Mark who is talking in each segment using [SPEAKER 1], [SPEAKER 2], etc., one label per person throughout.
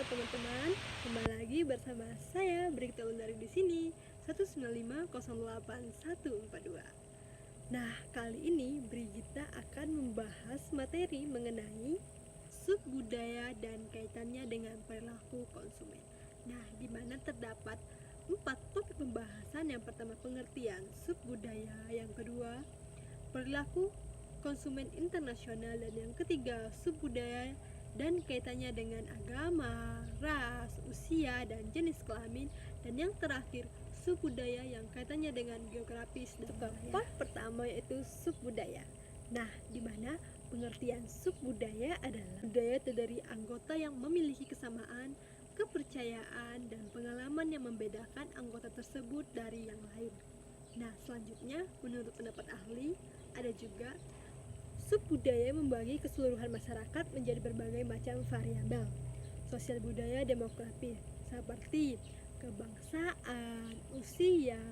[SPEAKER 1] teman-teman, kembali lagi bersama saya Brigita Undari di sini 195081142. Nah, kali ini Brigita akan membahas materi mengenai sub budaya dan kaitannya dengan perilaku konsumen. Nah, di mana terdapat 4 topik pembahasan. Yang pertama pengertian sub budaya, yang kedua perilaku konsumen internasional, dan yang ketiga sub budaya dan kaitannya dengan agama, ras, usia, dan jenis kelamin, dan yang terakhir sub budaya yang kaitannya dengan geografis dan budaya. Pertama yaitu sub budaya. Nah, di mana pengertian sub budaya adalah budaya dari anggota yang memiliki kesamaan, kepercayaan, dan pengalaman yang membedakan anggota tersebut dari yang lain. Nah, selanjutnya menurut pendapat ahli ada juga sub budaya membagi keseluruhan masyarakat menjadi berbagai macam variabel sosial budaya demografis seperti kebangsaan, usia,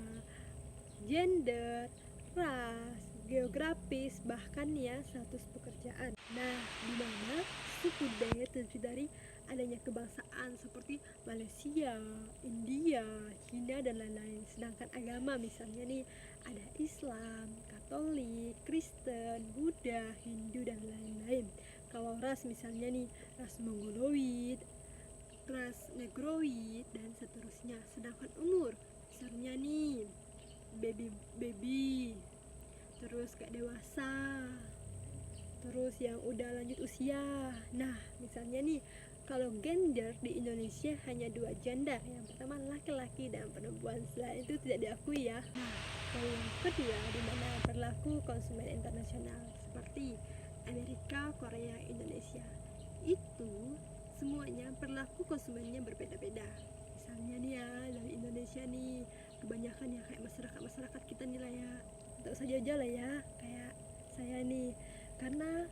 [SPEAKER 1] gender, ras, geografis, bahkan ya status pekerjaan. Nah, di mana sub budaya terdiri dari adanya kebangsaan seperti Malaysia, India, Cina, dan lain-lain. Sedangkan agama misalnya nih ada Islam, Katolik, Kristen, Buddha, Hindu, dan lain-lain. Kalau ras misalnya nih ras Mongoloid, ras Negroid, dan seterusnya. Sedangkan umur misalnya nih baby, terus kayak dewasa, terus yang udah lanjut usia. Nah, misalnya nih kalau gender di Indonesia hanya 2 gender, yang pertama laki-laki dan perempuan, selain itu tidak diakui ya. Nah, kalau yang kedua di mana perilaku konsumen internasional seperti Amerika, Korea, Indonesia, itu semuanya perilaku konsumennya berbeda-beda. Misalnya nih ya, dari Indonesia nih kebanyakan ya kayak masyarakat kita nih lah ya, tak usah jauh-jauh lah ya, kayak saya nih, karena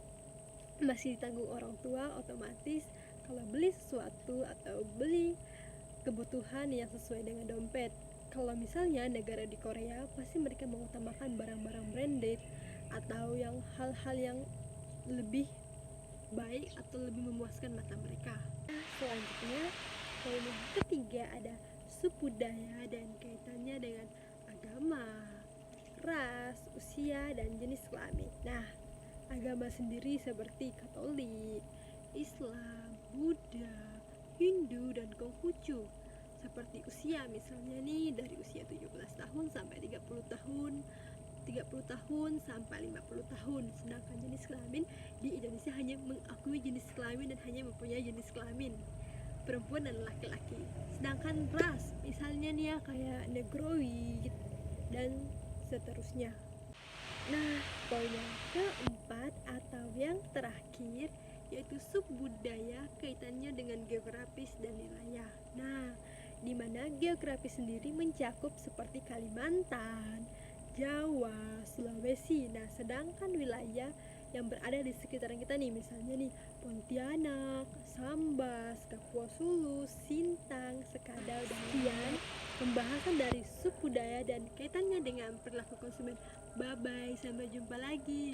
[SPEAKER 1] masih ditanggung orang tua, otomatis kalau beli sesuatu atau beli kebutuhan yang sesuai dengan dompet. Kalau misalnya negara di Korea, pasti mereka mengutamakan barang-barang branded atau yang hal-hal yang lebih baik atau lebih memuaskan mata mereka. Nah, selanjutnya poin yang ketiga ada sub budaya dan kaitannya dengan agama, ras, usia, dan jenis kelamin. Nah, agama sendiri seperti Katolik, Islam, Buddha, Hindu, dan Konghucu. Seperti usia misalnya nih dari usia 17 tahun sampai 30 tahun, 30 tahun sampai 50 tahun. Sedangkan jenis kelamin di Indonesia hanya mengakui jenis kelamin dan hanya mempunyai jenis kelamin perempuan dan laki-laki. Sedangkan ras misalnya nih ya kayak Negroid dan seterusnya. Nah, poin yang keempat atau yang terakhir yaitu sub budaya kaitannya dengan geografis dan wilayah. Nah, di mana geografis sendiri mencakup seperti Kalimantan, Jawa, Sulawesi. Nah, sedangkan wilayah yang berada di sekitaran kita nih, misalnya nih Pontianak, Sambas, Kapuas Hulu, Sintang, Sekadau, dan Sekian pembahasan dari sub budaya dan kaitannya dengan perilaku konsumen. Bye bye, sampai jumpa lagi.